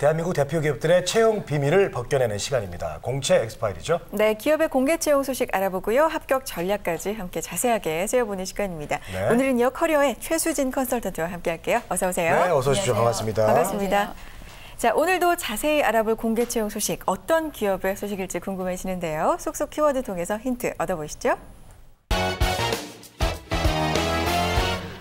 대한민국 대표 기업들의 채용 비밀을 벗겨내는 시간입니다. 공채 엑스파일이죠. 네, 기업의 공개 채용 소식 알아보고요. 합격 전략까지 함께 자세하게 세어보는 시간입니다. 네. 오늘은요, 커리어의 최수진 컨설턴트와 함께할게요. 어서 오세요. 네, 어서 오십시오. 반갑습니다. 반갑습니다. 안녕하세요. 자, 오늘도 자세히 알아볼 공개 채용 소식, 어떤 기업의 소식일지 궁금해지는데요. 쏙쏙 키워드 통해서 힌트 얻어보시죠.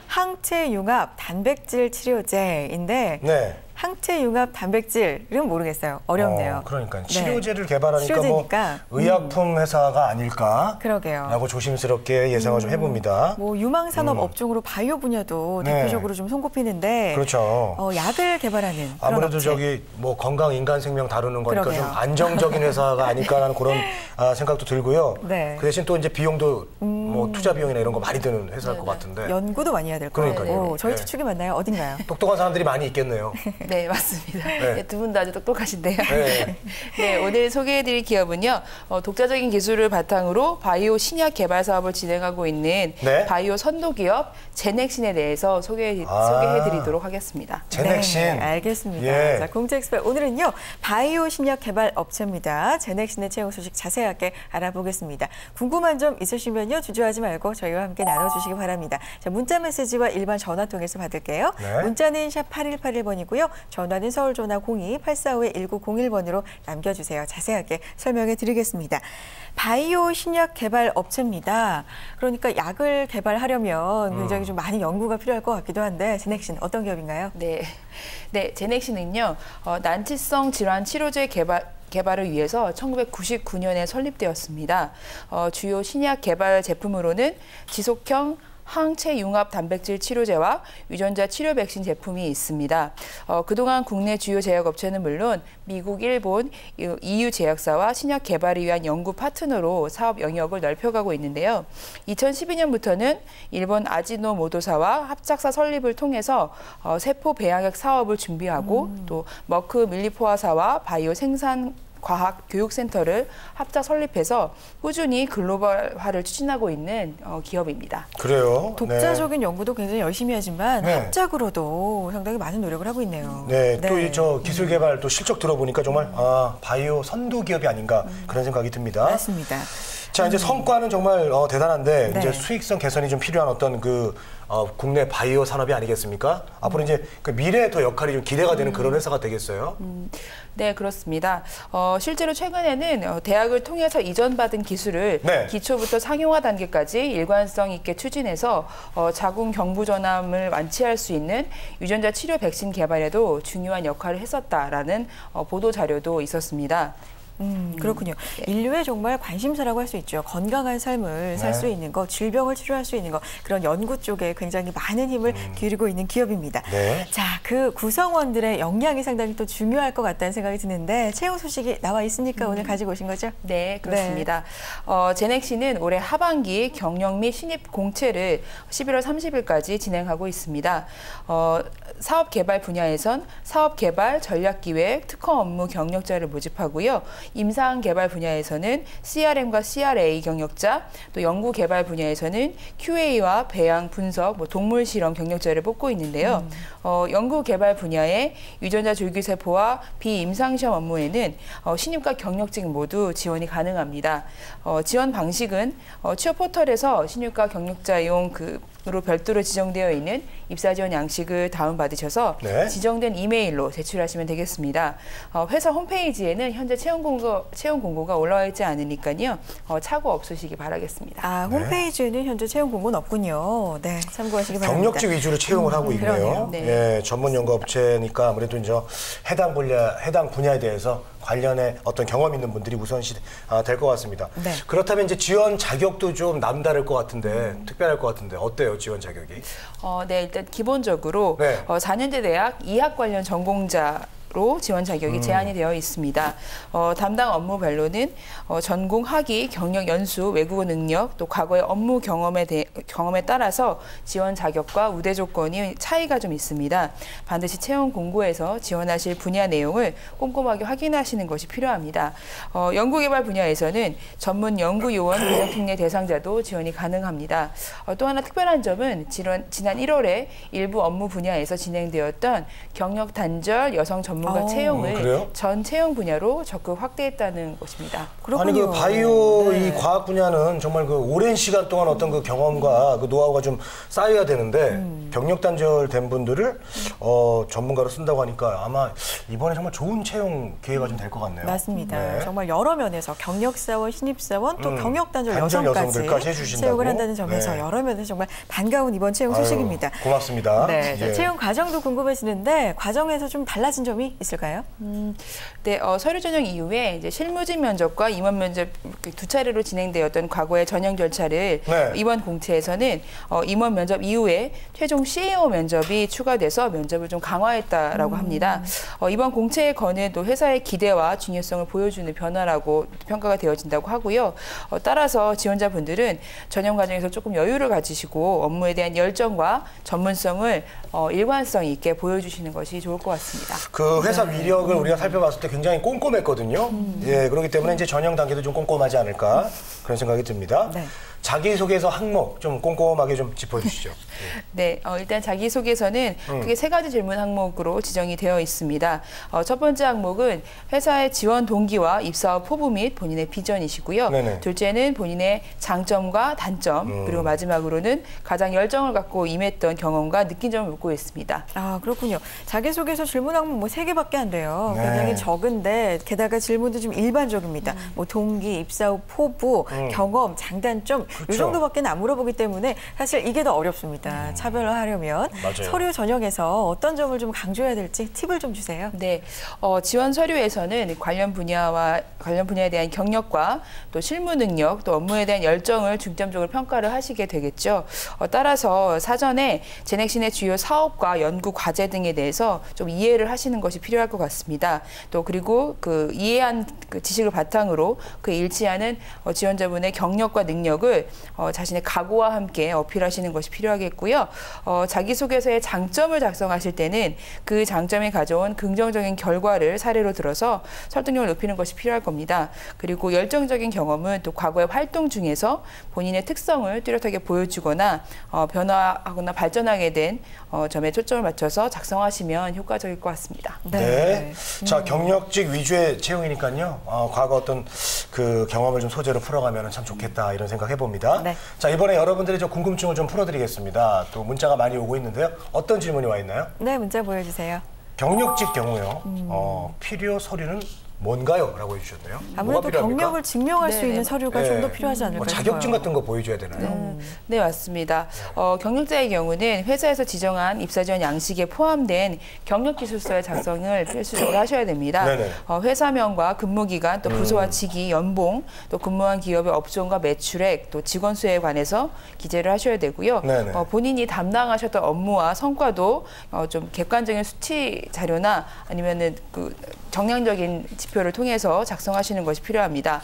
항체융합 단백질 치료제인데 네. 항체융합 단백질은 모르겠어요. 어렵네요. 그러니까 치료제를 개발하니까 치료제니까. 뭐 의약품 회사가 아닐까? 그러게요. 라고 조심스럽게 예상을 좀 해봅니다. 뭐 유망산업 업종으로 바이오 분야도 네. 대표적으로 좀 손꼽히는데 그렇죠. 약을 개발하는 그런 아무래도 업체. 저기 뭐 건강 인간 생명 다루는 거니까 그러게요. 좀 안정적인 회사가 아닐까라는 그런 생각도 들고요. 네. 그 대신 또 이제 비용도 뭐 투자 비용이나 이런 거 많이 드는 회사일 것 같은데. 연구도 많이 해야 될 것 그러니까요. 같고 저희 네. 추측이 맞나요? 어딘가요? 똑똑한 사람들이 많이 있겠네요. 네, 맞습니다. 네. 네, 두 분 다 아주 똑똑하신데요. 네. 네, 오늘 소개해드릴 기업은요. 독자적인 기술을 바탕으로 바이오 신약 개발 사업을 진행하고 있는 네? 바이오 선도 기업 제넥신에 대해서 소개해드리도록 하겠습니다. 제넥신. 네, 알겠습니다. 예. 자, 공채 엑스퍼트 오늘은요. 바이오 신약 개발 업체입니다. 제넥신의 채용 소식 자세하게 알아보겠습니다. 궁금한 점 있으시면요. 주저하지 말고 저희와 함께 나눠주시기 바랍니다. 자, 문자 메시지와 일반 전화 통해서 받을게요. 네. 문자는 샵 8181번이고요. 전화는 서울 전화 02-845-1901번으로 남겨주세요. 자세하게 설명해 드리겠습니다. 바이오 신약 개발 업체입니다. 그러니까 약을 개발하려면 굉장히 좀 많이 연구가 필요할 것 같기도 한데 제넥신 어떤 기업인가요? 네, 제넥신은요. 난치성 질환 치료제 개발을 위해서 1999년에 설립되었습니다. 주요 신약 개발 제품으로는 지속형 항체융합 단백질 치료제와 유전자 치료 백신 제품이 있습니다. 그동안 국내 주요 제약업체는 물론 미국, 일본, EU 제약사와 신약 개발을 위한 연구 파트너로 사업 영역을 넓혀가고 있는데요. 2012년부터는 일본 아지노모토사와 합작사 설립을 통해서 세포 배양액 사업을 준비하고 또 머크 밀리포아사와 바이오 생산 과학 교육센터를 합작 설립해서 꾸준히 글로벌화를 추진하고 있는 기업입니다. 그래요. 독자적인 연구도 굉장히 열심히 하지만 네. 합작으로도 상당히 많은 노력을 하고 있네요. 네, 또 이 저 기술 개발 또 실적 들어보니까 정말 바이오 선도 기업이 아닌가 그런 생각이 듭니다. 맞습니다. 자, 이제 성과는 정말 대단한데 네. 이제 수익성 개선이 좀 필요한 어떤 그 국내 바이오 산업이 아니겠습니까? 앞으로 이제 그 미래의 더 역할이 좀 기대가 되는 그런 회사가 되겠어요. 네, 그렇습니다. 실제로 최근에는 대학을 통해서 이전받은 기술을 네. 기초부터 상용화 단계까지 일관성 있게 추진해서 자궁 경부 전암을 완치할 수 있는 유전자 치료 백신 개발에도 중요한 역할을 했었다라는 보도 자료도 있었습니다. 그렇군요. 인류의 정말 관심사라고 할 수 있죠. 건강한 삶을 살 수 있는 것, 질병을 치료할 수 있는 것, 그런 연구 쪽에 굉장히 많은 힘을 기울이고 있는 기업입니다. 네. 자, 그 구성원들의 역량이 상당히 또 중요할 것 같다는 생각이 드는데 채용 소식이 나와 있으니까 오늘 가지고 오신 거죠? 네, 그렇습니다. 제넥신은 올해 하반기 경영 및 신입 공채를 11월 30일까지 진행하고 있습니다. 사업 개발 분야에선 사업 개발, 전략 기획, 특허 업무 경력자를 모집하고요. 임상 개발 분야에서는 CRM과 CRA 경력자, 또 연구 개발 분야에서는 QA와 배양, 분석, 동물 실험 경력자를 뽑고 있는데요. 연구 개발 분야의 유전자 줄기세포와 비임상 시험 업무에는 신입과 경력직 모두 지원이 가능합니다. 지원 방식은 취업 포털에서 신입과 경력자용 으로 별도로 지정되어 있는 입사 지원 양식을 다운받으셔서 네. 지정된 이메일로 제출하시면 되겠습니다. 회사 홈페이지에는 현재 채용 공고가 올라와 있지 않으니까요. 착오 없으시기 바라겠습니다. 아, 홈페이지에는 현재 채용 공고는 없군요. 네, 참고하시기 바랍니다. 경력직 위주로 채용을 하고 있네요. 그러네요. 네. 예, 전문 연구업체니까 아무래도 이제 해당 분야에 대해서 관련해 어떤 경험 있는 분들이 우선시 될 것 같습니다. 네. 그렇다면 이제 지원 자격도 좀 남다를 것 같은데 특별할 것 같은데 어때요, 지원 자격이? 네, 일단 기본적으로 네. 4년제 대학 이학 관련 전공자 로 지원 자격이 제한이 되어 있습니다. 담당 업무별로는 전공, 학위, 경력 연수, 외국어 능력, 또 과거의 업무 경험에 따라서 지원 자격과 우대 조건이 차이가 좀 있습니다. 반드시 채용 공고에서 지원하실 분야 내용을 꼼꼼하게 확인하시는 것이 필요합니다. 연구개발 분야에서는 전문 연구요원 교육특례 대상자도 지원이 가능합니다. 또 하나 특별한 점은 지난 1월에 일부 업무 분야에서 진행되었던 경력 단절 여성 전문 전문가 채용을 그래요? 전 채용 분야로 적극 확대했다는 것입니다. 아니 그 바이오 이 과학 분야는 정말 그 오랜 시간 동안 어떤 그 경험과 그 노하우가 좀 쌓여야 되는데 경력 단절된 분들을 전문가로 쓴다고 하니까 아마 이번에 정말 좋은 채용 기회가 좀 될 것 같네요. 맞습니다. 네. 정말 여러 면에서 경력사원, 신입사원, 또 경력 단절 단절 여성까지 해주신다고? 채용을 한다는 점에서 네. 여러 면에서 정말 반가운 이번 채용 소식입니다. 아유, 고맙습니다. 네, 예. 채용 과정도 궁금해지는데 과정에서 좀 달라진 점이 있을까요? 네, 서류 전형 이후에 이제 실무진 면접과 임원 면접 이렇게 두 차례로 진행되었던 과거의 전형 절차를 네. 이번 공채에서는 임원 면접 이후에 최종 CEO 면접이 추가돼서 면접을 좀 강화했다라고 합니다. 이번 공채의 건은 또 회사의 기대와 중요성을 보여주는 변화라고 평가가 되어진다고 하고요. 따라서 지원자분들은 전형 과정에서 조금 여유를 가지시고 업무에 대한 열정과 전문성을 일관성 있게 보여주시는 것이 좋을 것 같습니다. 그 회사 위력을 우리가 살펴봤을 때 굉장히 꼼꼼했거든요. 예, 그렇기 때문에 이제 전형 단계도 좀 꼼꼼하지 않을까 그런 생각이 듭니다. 네. 자기소개서 항목 좀 꼼꼼하게 좀 짚어주시죠. 네, 일단 자기소개서는 크게 세 가지 질문 항목으로 지정이 되어 있습니다. 첫 번째 항목은 회사의 지원 동기와 입사 후 포부 및 본인의 비전이시고요. 네네. 둘째는 본인의 장점과 단점, 그리고 마지막으로는 가장 열정을 갖고 임했던 경험과 느낀 점을 묻고 있습니다. 아, 그렇군요. 자기소개서 질문 항목 뭐 3개밖에 안 돼요. 네. 굉장히 적은데 게다가 질문도 좀 일반적입니다. 뭐 동기, 입사 후 포부, 경험, 장단점 이 그렇죠. 정도밖에 안 물어보기 때문에 사실 이게 더 어렵습니다. 차별화하려면 맞아요. 서류 전형에서 어떤 점을 좀 강조해야 될지 팁을 좀 주세요. 네, 지원 서류에서는 관련 분야에 대한 경력과 또 실무 능력, 또 업무에 대한 열정을 중점적으로 평가를 하시게 되겠죠. 따라서 사전에 제넥신의 주요 사업과 연구 과제 등에 대해서 좀 이해를 하시는 것이 필요할 것 같습니다. 또 그리고 그 이해한 그 지식을 바탕으로 그에 일치하는 지원자분의 경력과 능력을 자신의 각오와 함께 어필하시는 것이 필요하겠고요. 자기소개서의 장점을 작성하실 때는 그 장점이 가져온 긍정적인 결과를 사례로 들어서 설득력을 높이는 것이 필요할 겁니다. 그리고 열정적인 경험은 또 과거의 활동 중에서 본인의 특성을 뚜렷하게 보여주거나 변화하거나 발전하게 된 점에 초점을 맞춰서 작성하시면 효과적일 것 같습니다. 네. 자, 경력직 위주의 채용이니까요. 과거 어떤 그 경험을 좀 소재로 풀어가면 참 좋겠다 이런 생각 해봅니다. 네. 자, 이번에 여러분들의 저 궁금증을 좀 풀어드리겠습니다. 또 문자가 많이 오고 있는데요. 어떤 질문이 와 있나요? 네, 문자 보여주세요. 경력직 경우요. 필요 서류는 뭔가요? 라고 해주셨네요. 아무래도 뭐가 필요합니까? 경력을 증명할 수 네, 있는 네. 서류가 좀 더 필요하지 않을까요? 뭐 자격증 같은 거 보여줘야 되나요? 네, 맞습니다. 경력자의 경우는 회사에서 지정한 입사 지원 양식에 포함된 경력기술서의 작성을 필수적으로 하셔야 됩니다. 네네. 회사명과 근무기간, 또 부서와 직위, 연봉, 또 근무한 기업의 업종과 매출액, 또 직원 수에 관해서 기재를 하셔야 되고요. 네네. 본인이 담당하셨던 업무와 성과도 좀 객관적인 수치 자료나 아니면은 그 정량적인 지표를 통해서 작성하시는 것이 필요합니다.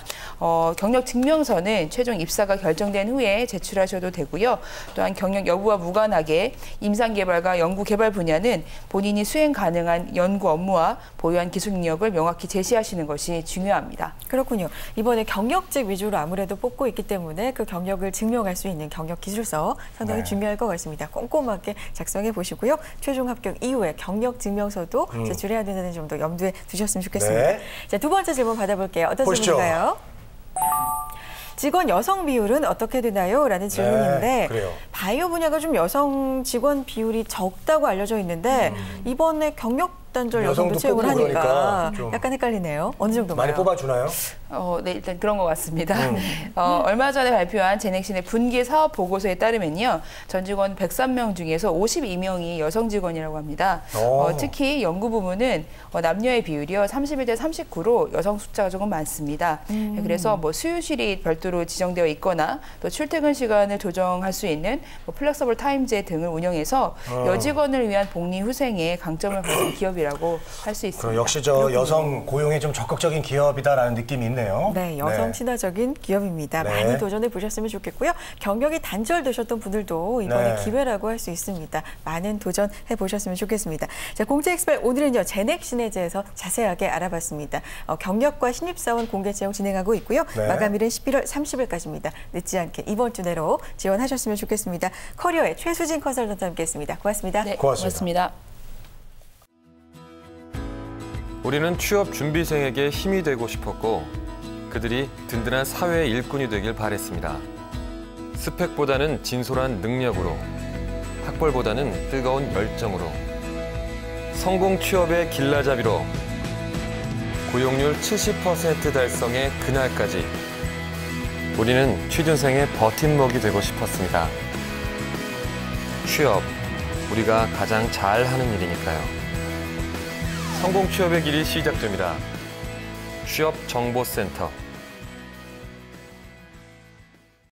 경력 증명서는 최종 입사가 결정된 후에 제출하셔도 되고요. 또한 경력 여부와 무관하게 임상개발과 연구개발 분야는 본인이 수행 가능한 연구 업무와 보유한 기술 능력을 명확히 제시하시는 것이 중요합니다. 그렇군요. 이번에 경력직 위주로 아무래도 뽑고 있기 때문에 그 경력을 증명할 수 있는 경력 기술서 상당히 네. 중요할 것 같습니다. 꼼꼼하게 작성해 보시고요. 최종 합격 이후에 경력 증명서도 제출해야 된다는 점도 염두에 두셨으면 좋겠습니다. 네. 자, 두 번째 질문 받아볼게요. 어떤 보시죠. 질문인가요? 직원 여성 비율은 어떻게 되나요? 라는 질문인데 네, 그래요. 바이오 분야가 좀 여성 직원 비율이 적다고 알려져 있는데 이번에 경력 단절 여성도 여성도 채용을 뽑고 하니까 그러니까 좀 약간 헷갈리네요. 어느 정도가요? 많이 뽑아주나요? 네, 일단 그런 것 같습니다. 얼마 전에 발표한 제넥신의 분기 사업 보고서에 따르면요. 전 직원 103명 중에서 52명이 여성 직원이라고 합니다. 특히 연구 부문은 남녀의 비율이요. 31대 39로 여성 숫자가 조금 많습니다. 그래서 뭐 수유실이 별도로 지정되어 있거나 또 출퇴근 시간을 조정할 수 있는 뭐 플렉서블 타임제 등을 운영해서 여직원을 위한 복리 후생에 강점을 가진 기업이라고 할 수 있습니다. 그럼 역시 저 여성 고용에 좀 적극적인 기업이다라는 느낌이 있네요. 네, 여성 친화적인 기업입니다. 네. 많이 도전해 보셨으면 좋겠고요. 경력이 단절되셨던 분들도 이번에 네. 기회라고 할 수 있습니다. 많은 도전해 보셨으면 좋겠습니다. 자, 공채 엑스per트 오늘은요 제넥신에 대해서 자세하게 알아봤습니다. 경력과 신입사원 공개 채용 진행하고 있고요. 네. 마감일은 11월 30일까지입니다. 늦지 않게 이번 주 내로 지원하셨으면 좋겠습니다. 커리어의 최수진 컨설턴트와 함께했습니다. 고맙습니다. 네, 고맙습니다. 고맙습니다. 우리는 취업 준비생에게 힘이 되고 싶었고 그들이 든든한 사회의 일꾼이 되길 바랬습니다. 스펙보다는 진솔한 능력으로, 학벌보다는 뜨거운 열정으로, 성공 취업의 길라잡이로 고용률 70% 달성의 그날까지 우리는 취준생의 버팀목이 되고 싶었습니다. 취업, 우리가 가장 잘하는 일이니까요. 성공 취업의 길이 시작됩니다. 취업정보센터.